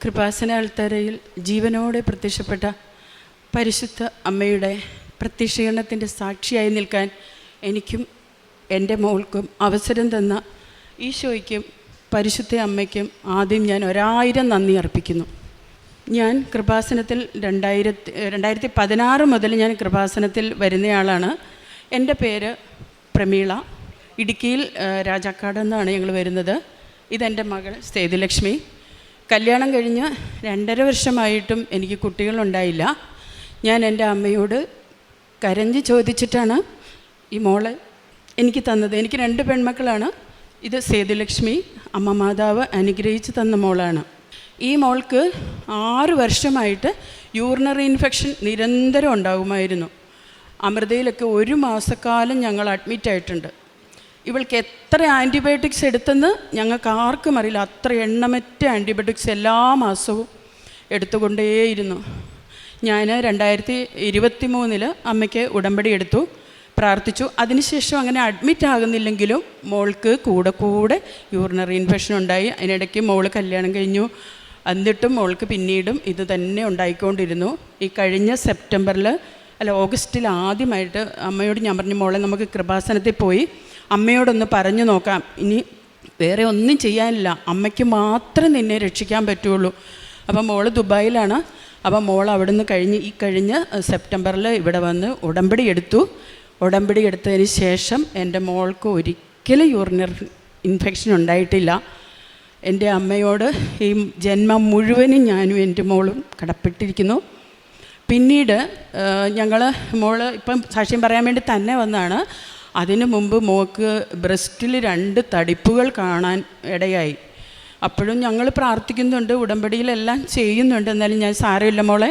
കൃപാസന അൾത്താരയിൽ ജീവനോടെ പ്രത്യക്ഷപ്പെട്ട പരിശുദ്ധ അമ്മയുടെ പ്രത്യക്ഷീകരണത്തിൻ്റെ സാക്ഷിയായി നിൽക്കാൻ എനിക്കും എൻ്റെ മോൾക്കും അവസരം തന്ന ഈശോയ്ക്കും പരിശുദ്ധ അമ്മയ്ക്കും ആദ്യം ഞാൻ 1000 നന്ദി അർപ്പിക്കുന്നു. ഞാൻ കൃപാസനത്തിൽ 2016 മുതൽ ഞാൻ കൃപാസനത്തിൽ വരുന്നയാളാണ്. എൻ്റെ പേര് പ്രമീള. ഇടുക്കിയിൽ രാജാക്കാട് എന്നാണ് ഞങ്ങൾ വരുന്നത്. ഇതെൻ്റെ മകൾ സേതുലക്ഷ്മി. കല്യാണം കഴിഞ്ഞ് 2.5 വർഷമായിട്ടും എനിക്ക് കുട്ടികളുണ്ടായില്ല. ഞാൻ എൻ്റെ അമ്മയോട് കരഞ്ഞ് ചോദിച്ചിട്ടാണ് ഈ മോളെ എനിക്ക് തന്നത്. എനിക്ക് 2 പെൺമക്കളാണ്. ഇത് സേതുലക്ഷ്മി, അമ്മ മാതാവ് അനുഗ്രഹിച്ച് തന്ന മോളാണ്. ഈ മോൾക്ക് 6 വർഷമായിട്ട് യൂറിനറി ഇൻഫെക്ഷൻ നിരന്തരം ഉണ്ടാകുമായിരുന്നു. അമൃതയിലൊക്കെ 1 മാസക്കാലം ഞങ്ങൾ അഡ്മിറ്റായിട്ടുണ്ട്. ഇവൾക്ക് എത്ര ആൻറ്റിബയോട്ടിക്സ് എടുത്തെന്ന് ഞങ്ങൾക്ക് ആർക്കും അറിയില്ല. അത്ര എണ്ണമറ്റ ആൻറ്റിബയോട്ടിക്സ് എല്ലാ മാസവും എടുത്തുകൊണ്ടേയിരുന്നു. ഞാൻ 2023 അമ്മയ്ക്ക് ഉടമ്പടി എടുത്തു, പ്രാർത്ഥിച്ചു. അതിനുശേഷം അങ്ങനെ അഡ്മിറ്റ് ആകുന്നില്ലെങ്കിലും മോൾക്ക് കൂടെ യൂറിനറി ഇൻഫെക്ഷൻ ഉണ്ടായി. അതിനിടയ്ക്ക് മോൾ കല്യാണം കഴിഞ്ഞു. എന്നിട്ടും മോൾക്ക് പിന്നീടും ഇത് തന്നെ ഉണ്ടായിക്കൊണ്ടിരുന്നു. ഈ കഴിഞ്ഞ ഓഗസ്റ്റിൽ ആദ്യമായിട്ട് അമ്മയോട് ഞാൻ പറഞ്ഞു, മോളെ നമുക്ക് കൃപാസനത്തിൽ പോയി അമ്മയോടൊന്ന് പറഞ്ഞു നോക്കാം. ഇനി വേറെ ഒന്നും ചെയ്യാനില്ല, അമ്മയ്ക്ക് മാത്രം നിന്നെ രക്ഷിക്കാൻ പറ്റുള്ളൂ. അപ്പം മോൾ ദുബായിലാണ്. അപ്പം മോൾ അവിടെ നിന്ന് ഈ കഴിഞ്ഞ സെപ്റ്റംബറിൽ ഇവിടെ വന്ന് ഉടമ്പടി എടുത്തു. ഉടമ്പടി എടുത്തതിന് ശേഷം എൻ്റെ മോൾക്ക് ഒരിക്കലും യൂറിനറി ഇൻഫെക്ഷൻ ഉണ്ടായിട്ടില്ല. എൻ്റെ അമ്മയോട് ഈ ജന്മം മുഴുവനും ഞാനും എൻ്റെ മോളും കടപ്പെട്ടിരിക്കുന്നു. പിന്നീട് മോള് ഇപ്പം സാക്ഷ്യം പറയാൻ വേണ്ടി തന്നെ വന്നതാണ്. അതിനു മുമ്പ് മോൾക്ക് ബ്രസ്റ്റിൽ 2 തടിപ്പുകൾ കാണാൻ ഇടയായി. അപ്പോഴും ഞങ്ങൾ പ്രാർത്ഥിക്കുന്നുണ്ട്, ഉടമ്പടിയിലെല്ലാം ചെയ്യുന്നുണ്ട്. എന്നാലും ഞാൻ സാരമില്ല മോളെ,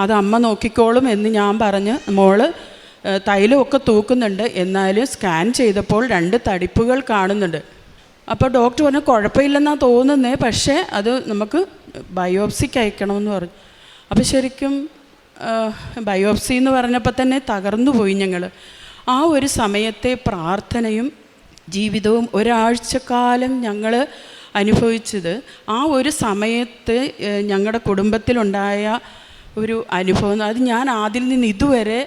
അത് അമ്മ നോക്കിക്കോളും എന്ന് ഞാൻ പറഞ്ഞ് മോള് തൈലമൊക്കെ തൂക്കുന്നുണ്ട്. എന്നാലും സ്കാൻ ചെയ്തപ്പോൾ 2 തടിപ്പുകൾ കാണുന്നുണ്ട്. അപ്പോൾ ഡോക്ടർ പറഞ്ഞു കുഴപ്പമില്ലെന്നാണ് തോന്നുന്നത്, പക്ഷേ അത് നമുക്ക് ബയോപ്സിക്ക് അയക്കണമെന്ന് പറഞ്ഞു. അപ്പോൾ ശരിക്കും ബയോപ്സി എന്ന് പറഞ്ഞപ്പോൾ തന്നെ തകർന്നു പോയി ഞങ്ങൾ. ആ ഒരു സമയത്തെ പ്രാർത്ഥനയും ജീവിതവും ഒരാഴ്ചക്കാലം ഞങ്ങൾ അനുഭവിച്ചത്, ആ ഒരു സമയത്ത് ഞങ്ങളുടെ കുടുംബത്തിലുണ്ടായ ഒരു അനുഭവം, അത് ഞാൻ അതിൽ നിന്ന് ഇതുവരെ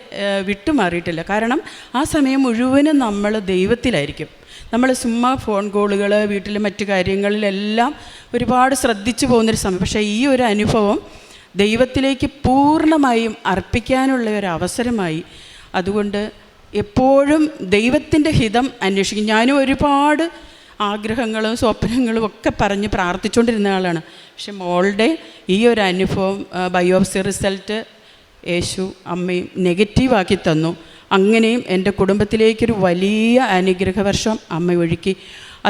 വിട്ടുമാറിയിട്ടില്ല. കാരണം ആ സമയം മുഴുവനും നമ്മൾ ദൈവത്തിലായിരിക്കും. നമ്മൾ ചുമ്മാ ഫോൺ കോളുകൾ, വീട്ടിലെ മറ്റു കാര്യങ്ങളിലെല്ലാം ഒരുപാട് ശ്രദ്ധിച്ചു പോകുന്നൊരു സമയം. പക്ഷേ ഈ ഒരു അനുഭവം ദൈവത്തിലേക്ക് പൂർണ്ണമായും അർപ്പിക്കാനുള്ള ഒരു അവസരമായി. അതുകൊണ്ട് എപ്പോഴും ദൈവത്തിൻ്റെ ഹിതം അന്വേഷിക്കും. ഞാനും ഒരുപാട് ആഗ്രഹങ്ങളും സ്വപ്നങ്ങളും ഒക്കെ പറഞ്ഞ് പ്രാർത്ഥിച്ചുകൊണ്ടിരുന്ന ആളാണ്. പക്ഷെ മോളുടെ ഈ ഒരു അനുഭവം, ബയോപ്സി റിസൾട്ട് യേശു അമ്മയും നെഗറ്റീവാക്കി തന്നു. അങ്ങനെയും എൻ്റെ കുടുംബത്തിലേക്കൊരു വലിയ അനുഗ്രഹവർഷം അമ്മ ഒഴുക്കി.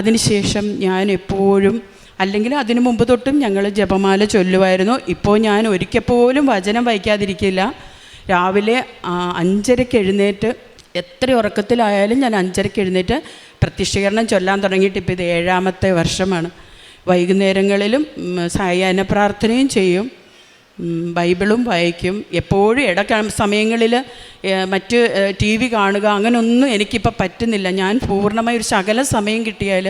അതിനുശേഷം ഞാൻ എപ്പോഴും, അല്ലെങ്കിൽ അതിനു മുമ്പ് തൊട്ടും ഞങ്ങൾ ജപമാല ചൊല്ലുമായിരുന്നു. ഇപ്പോൾ ഞാൻ ഒരിക്കൽ പോലും വചനം വായിക്കാതിരിക്കില്ല. രാവിലെ 5:30 എഴുന്നേറ്റ്, എത്ര ഉറക്കത്തിലായാലും ഞാൻ 5:30 എഴുന്നേറ്റ് പ്രത്യക്ഷീകരണം ചൊല്ലാൻ തുടങ്ങിയിട്ട് ഇപ്പോൾ ഇത് 7ാമത്തെ വർഷമാണ്. വൈകുന്നേരങ്ങളിലും സായാഹ്ന പ്രാർത്ഥനയും ചെയ്യും, ബൈബിളും വായിക്കും. എപ്പോഴും സമയങ്ങളിൽ മറ്റ് TV കാണുക അങ്ങനെയൊന്നും എനിക്കിപ്പോൾ പറ്റുന്നില്ല. ഞാൻ പൂർണ്ണമായി ഒരു ശകല സമയം കിട്ടിയാൽ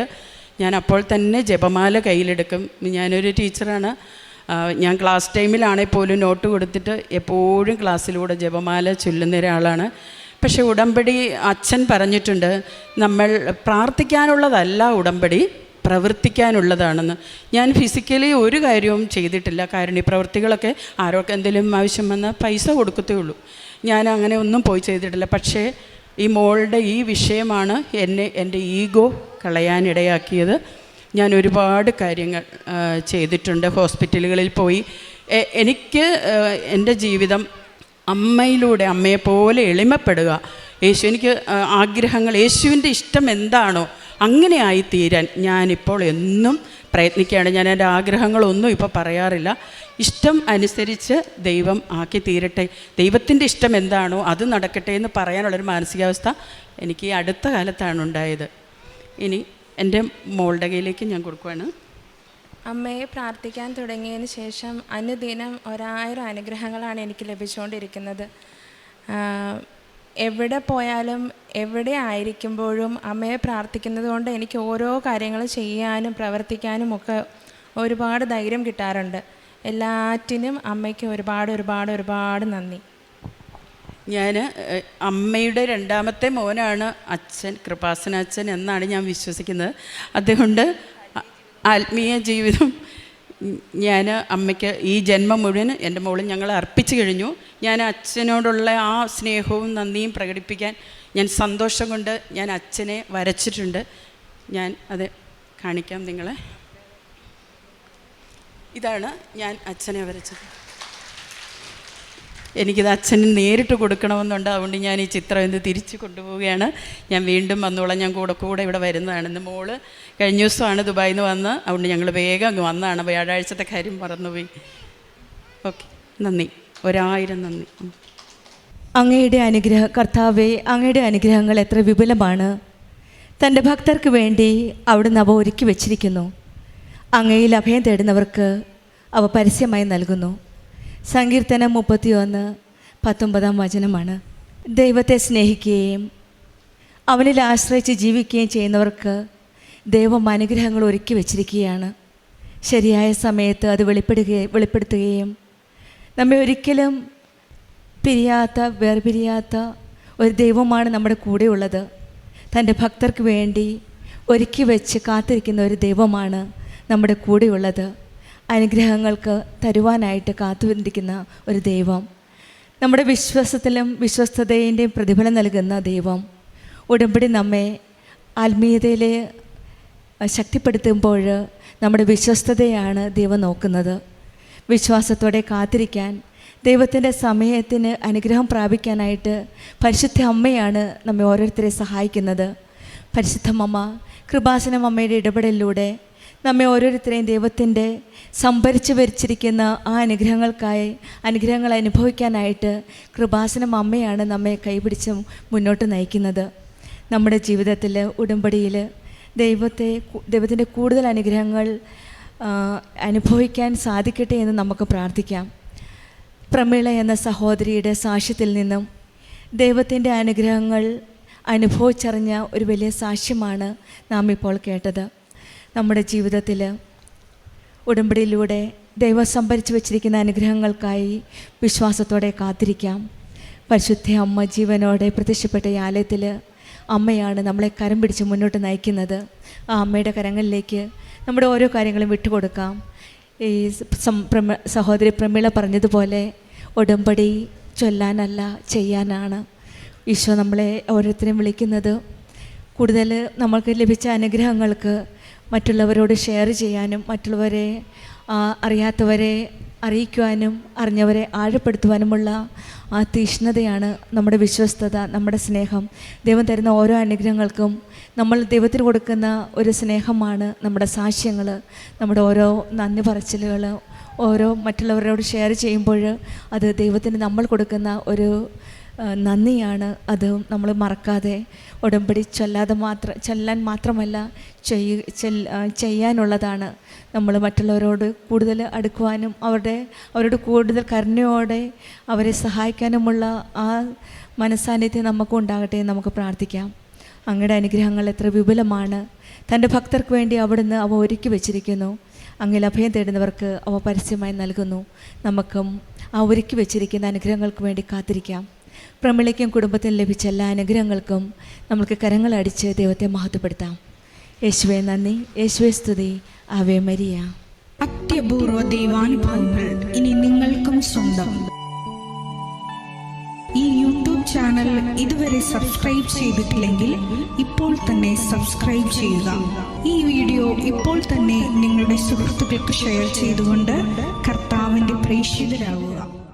ഞാൻ അപ്പോൾ തന്നെ ജപമാല കയ്യിലെടുക്കും. ഞാനൊരു ടീച്ചറാണ്. ഞാൻ ക്ലാസ് ടൈമിലാണെങ്കിൽ പോലും നോട്ട് കൊടുത്തിട്ട് എപ്പോഴും ക്ലാസ്സിലൂടെ ജപമാല ചൊല്ലുന്ന ഒരാളാണ്. പക്ഷേ ഉടമ്പടി അച്ഛൻ പറഞ്ഞിട്ടുണ്ട്, നമ്മൾ പ്രാർത്ഥിക്കാനുള്ളതല്ല ഉടമ്പടി, പ്രവർത്തിക്കാനുള്ളതാണെന്ന്. ഞാൻ ഫിസിക്കലി ഒരു കാര്യവും ചെയ്തിട്ടില്ല. കാരണം ഈ പ്രവൃത്തികളൊക്കെ ആരോർക്ക് എന്തെങ്കിലും ആവശ്യം വന്നാൽ പൈസ കൊടുക്കത്തേ ഉള്ളൂ. ഞാൻ അങ്ങനെ ഒന്നും പോയി ചെയ്തിട്ടില്ല. പക്ഷേ ഈ മോളുടെ ഈ വിഷയമാണ് എൻ്റെ ഈഗോ കളയാനിടയാക്കിയത്. ഞാൻ ഒരുപാട് കാര്യങ്ങൾ ചെയ്തിട്ടുണ്ട്. ഹോസ്പിറ്റലുകളിൽ പോയി എനിക്ക് എൻ്റെ ജീവിതം അമ്മയിലൂടെ, അമ്മയെപ്പോലെ എളിമപ്പെടുക, എനിക്ക് ആഗ്രഹങ്ങൾ, യേശുവിൻ്റെ ഇഷ്ടം എന്താണോ അങ്ങനെ ആയിത്തീരാൻ ഞാനിപ്പോൾ എന്നും പ്രയത്നിക്കുകയാണ്. ഞാൻ എൻ്റെ ആഗ്രഹങ്ങളൊന്നും ഇപ്പോൾ പറയാറില്ല. ഇഷ്ടം അനുസരിച്ച് ദൈവം ആക്കി തീരട്ടെ, ദൈവത്തിൻ്റെ ഇഷ്ടം എന്താണോ അത് നടക്കട്ടെ എന്ന് പറയാനുള്ളൊരു മാനസികാവസ്ഥ എനിക്ക് ഈ അടുത്ത കാലത്താണ് ഉണ്ടായത്. ഇനി എൻ്റെ മോളുടെ കയ്യിലേക്ക് ഞാൻ കൊടുക്കുകയാണ്. അമ്മയെ പ്രാർത്ഥിക്കാൻ തുടങ്ങിയതിന് ശേഷം അനുദിനം 1000 അനുഗ്രഹങ്ങളാണ് എനിക്ക് ലഭിച്ചുകൊണ്ടിരിക്കുന്നത്. എവിടെ പോയാലും എവിടെ ആയിരിക്കുമ്പോഴും അമ്മയെ പ്രാർത്ഥിക്കുന്നത് കൊണ്ട് എനിക്ക് ഓരോ കാര്യങ്ങൾ ചെയ്യാനും പ്രവർത്തിക്കാനും ഒക്കെ ഒരുപാട് ധൈര്യം കിട്ടാറുണ്ട്. എല്ലാറ്റിനും അമ്മയ്ക്ക് ഒരുപാട് നന്ദി. ഞാൻ അമ്മയുടെ രണ്ടാമത്തെ മോനാണ് അച്ഛൻ, കൃപാസനാച്ഛൻ എന്നാണ് ഞാൻ വിശ്വസിക്കുന്നത്. അതുകൊണ്ട് ആത്മീയ ജീവിതം ഞാൻ അമ്മയ്ക്ക് ഈ ജന്മം മുഴുവൻ എൻ്റെ മോളും ഞങ്ങൾ അർപ്പിച്ചു കഴിഞ്ഞു. ഞാൻ അച്ഛനോടുള്ള ആ സ്നേഹവും നന്ദിയും പ്രകടിപ്പിക്കാൻ ഞാൻ സന്തോഷം കൊണ്ട് ഞാൻ അച്ഛനെ വരച്ചിട്ടുണ്ട്. ഞാൻ അത് കാണിക്കാം നിങ്ങളെ. ഇതാണ് ഞാൻ അച്ഛനെ വരച്ചത്. എനിക്കിത് അച്ഛന് നേരിട്ട് കൊടുക്കണമെന്നുണ്ട്. അതുകൊണ്ട് ഞാൻ ഈ ചിത്രം ഇന്ന് തിരിച്ചു കൊണ്ടുപോവുകയാണ്. ഞാൻ വീണ്ടും വന്നോളാം. ഞാൻ കൂടെ ഇവിടെ വരുന്നതാണ്. ഇന്ന് മോള് കഴിഞ്ഞ ദിവസമാണ് ദുബായിൽ നിന്ന് വന്ന്, അതുകൊണ്ട് ഞങ്ങൾ വേഗം അങ്ങ് വന്നതാണ്. വ്യാഴാഴ്ചത്തെ കാര്യം മറന്നുപോയി. ഓക്കെ, നന്ദി, 1000 നന്ദി. അങ്ങയുടെ കർത്താവേ, അങ്ങയുടെ അനുഗ്രഹങ്ങൾ എത്ര വിപുലമാണ്. തൻ്റെ ഭക്തർക്ക് വേണ്ടി അവിടുന്ന് അവ ഒരുക്കി വച്ചിരിക്കുന്നു. അങ്ങയിൽ അഭയം തേടുന്നവർക്ക് അവ പരസ്യമായി നൽകുന്നു. സങ്കീർത്തനം 31:19 ദൈവത്തെ സ്നേഹിക്കുകയും അവനിൽ ആശ്രയിച്ച് ജീവിക്കുകയും ചെയ്യുന്നവർക്ക് ദൈവം അനുഗ്രഹങ്ങൾ ഒരുക്കി വച്ചിരിക്കുകയാണ്. ശരിയായ സമയത്ത് അത് വെളിപ്പെടുത്തുകയും നമ്മെ ഒരിക്കലും വേർപിരിയാത്ത ഒരു ദൈവമാണ് നമ്മുടെ കൂടെയുള്ളത്. തൻ്റെ ഭക്തർക്ക് വേണ്ടി ഒരുക്കി വെച്ച് കാത്തിരിക്കുന്ന ഒരു ദൈവമാണ് നമ്മുടെ കൂടെയുള്ളത്. അനുഗ്രഹങ്ങൾക്ക് തരുവാനായിട്ട് കാത്തുവന്നിരിക്കുന്ന ഒരു ദൈവം, നമ്മുടെ വിശ്വാസത്തിലും വിശ്വസ്തതയുടെയും പ്രതിഫലം നൽകുന്ന ദൈവം. ഉടമ്പടി നമ്മെ ആത്മീയതയിൽ ശക്തിപ്പെടുത്തുമ്പോൾ നമ്മുടെ വിശ്വസ്തതയാണ് ദൈവം നോക്കുന്നത്. വിശ്വാസത്തോടെ കാത്തിരിക്കാൻ, ദൈവത്തിൻ്റെ സമയത്തിന് അനുഗ്രഹം പ്രാപിക്കാനായിട്ട് പരിശുദ്ധ അമ്മയാണ് നമ്മെ ഓരോരുത്തരെ സഹായിക്കുന്നത്. പരിശുദ്ധ അമ്മ, കൃപാസനം അമ്മയുടെ ഇടപെടലിലൂടെ നമ്മെ ഓരോരുത്തരെയും ദൈവത്തിൻ്റെ സംഭരിച്ചു വച്ചിരിക്കുന്ന ആ അനുഗ്രഹങ്ങൾ അനുഭവിക്കാനായിട്ട് കൃപാസനം അമ്മയാണ് നമ്മെ കൈപിടിച്ച് മുന്നോട്ട് നയിക്കുന്നത്. നമ്മുടെ ജീവിതത്തിൽ ഉടമ്പടിയിൽ ദൈവത്തിൻ്റെ കൂടുതൽ അനുഗ്രഹങ്ങൾ അനുഭവിക്കാൻ സാധിക്കട്ടെ എന്ന് നമുക്ക് പ്രാർത്ഥിക്കാം. പ്രമീള എന്ന സഹോദരിയുടെ സാക്ഷ്യത്തിൽ നിന്നും ദൈവത്തിൻ്റെ അനുഗ്രഹങ്ങൾ അനുഭവിച്ചറിഞ്ഞ ഒരു വലിയ സാക്ഷ്യമാണ് നാം ഇപ്പോൾ കേട്ടത്. നമ്മുടെ ജീവിതത്തിൽ ഉടമ്പടിയിലൂടെ ദൈവം സംഭരിച്ചു വച്ചിരിക്കുന്ന അനുഗ്രഹങ്ങൾക്കായി വിശ്വാസത്തോടെ കാത്തിരിക്കാം. പരിശുദ്ധ അമ്മ ജീവനോടെ പ്രത്യക്ഷപ്പെട്ട ഈ ആലയത്തിൽ അമ്മയാണ് നമ്മളെ കരം പിടിച്ച് മുന്നോട്ട് നയിക്കുന്നത്. ആ അമ്മയുടെ കരങ്ങളിലേക്ക് നമ്മുടെ ഓരോ കാര്യങ്ങളും വിട്ടുകൊടുക്കാം. ഈ സഹോദരി പ്രമീള പറഞ്ഞതുപോലെ ഉടമ്പടി ചൊല്ലാനല്ല, ചെയ്യാനാണ്. ഈശോ നമ്മളെ ഓരോരുത്തരെയും വിളിക്കുന്നത് കൂടുതൽ നമ്മൾക്ക് ലഭിച്ച അനുഗ്രഹങ്ങൾക്ക് മറ്റുള്ളവരോട് ഷെയർ ചെയ്യാനും, മറ്റുള്ളവരെ അറിയാത്തവരെ അറിയിക്കുവാനും, അറിഞ്ഞവരെ ആഴപ്പെടുത്തുവാനുമുള്ള ആ തീഷ്ണതയാണ് നമ്മുടെ വിശ്വസ്തത, നമ്മുടെ സ്നേഹം. ദൈവം തരുന്ന ഓരോ അനുഗ്രഹങ്ങൾക്കും നമ്മൾ ദൈവത്തിന് കൊടുക്കുന്ന ഒരു സ്നേഹമാണ് നമ്മുടെ സാക്ഷ്യങ്ങൾ, നമ്മുടെ ഓരോ നന്ദി പറച്ചിലുകൾ, ഓരോ മറ്റുള്ളവരോട് ഷെയർ ചെയ്യുമ്പോൾ അത് ദൈവത്തിന് നമ്മൾ കൊടുക്കുന്ന ഒരു നന്ദിയാണ്. അത് നമ്മൾ മറക്കാതെ ഉടമ്പടി ചൊല്ലാൻ മാത്രമല്ല ചെയ്യാനുള്ളതാണ്. നമ്മൾ മറ്റുള്ളവരോട് കൂടുതൽ അടുക്കുവാനും അവരോട് കൂടുതൽ കരുണയോടെ അവരെ സഹായിക്കാനുമുള്ള ആ മനസ്സാന്നിധ്യം നമുക്കും ഉണ്ടാകട്ടെ എന്ന് നമുക്ക് പ്രാർത്ഥിക്കാം. അങ്ങയുടെ അനുഗ്രഹങ്ങൾ എത്ര വിപുലമാണ്. തൻ്റെ ഭക്തർക്ക് വേണ്ടി അവിടുന്ന് അവ ഒരുക്കി വച്ചിരിക്കുന്നു. അങ്ങിൽ അഭയം തേടുന്നവർക്ക് അവ പരസ്യമായി നൽകുന്നു. നമുക്കും ആ ഒരുക്കി വച്ചിരിക്കുന്ന അനുഗ്രഹങ്ങൾക്ക് വേണ്ടി കാത്തിരിക്കാം. പ്രമിളയ്ക്കും കുടുംബത്തിനും ലഭിച്ച എല്ലാ അനുഗ്രഹങ്ങൾക്കും നമുക്ക് കരങ്ങളടിച്ച് ദൈവത്തെ മഹത്വപ്പെടുത്താം. യേശുവേ നന്ദി, യേശുവേ സ്തുതി, ആവേ മരിയ. അത്യപൂർവ ദൈവാനുഭവങ്ങൾ ഇനി നിങ്ങൾക്കും സ്വന്തം. ഈ യൂട്യൂബ് ചാനൽ ഇതുവരെ സബ്സ്ക്രൈബ് ചെയ്തിട്ടില്ലെങ്കിൽ ഇപ്പോൾ തന്നെ സബ്സ്ക്രൈബ് ചെയ്യുക. ഈ വീഡിയോ ഇപ്പോൾ തന്നെ നിങ്ങളുടെ സുഹൃത്തുക്കൾക്ക് ഷെയർ ചെയ്തുകൊണ്ട് കർത്താവിൻ്റെ പ്രേക്ഷിതരാകുക.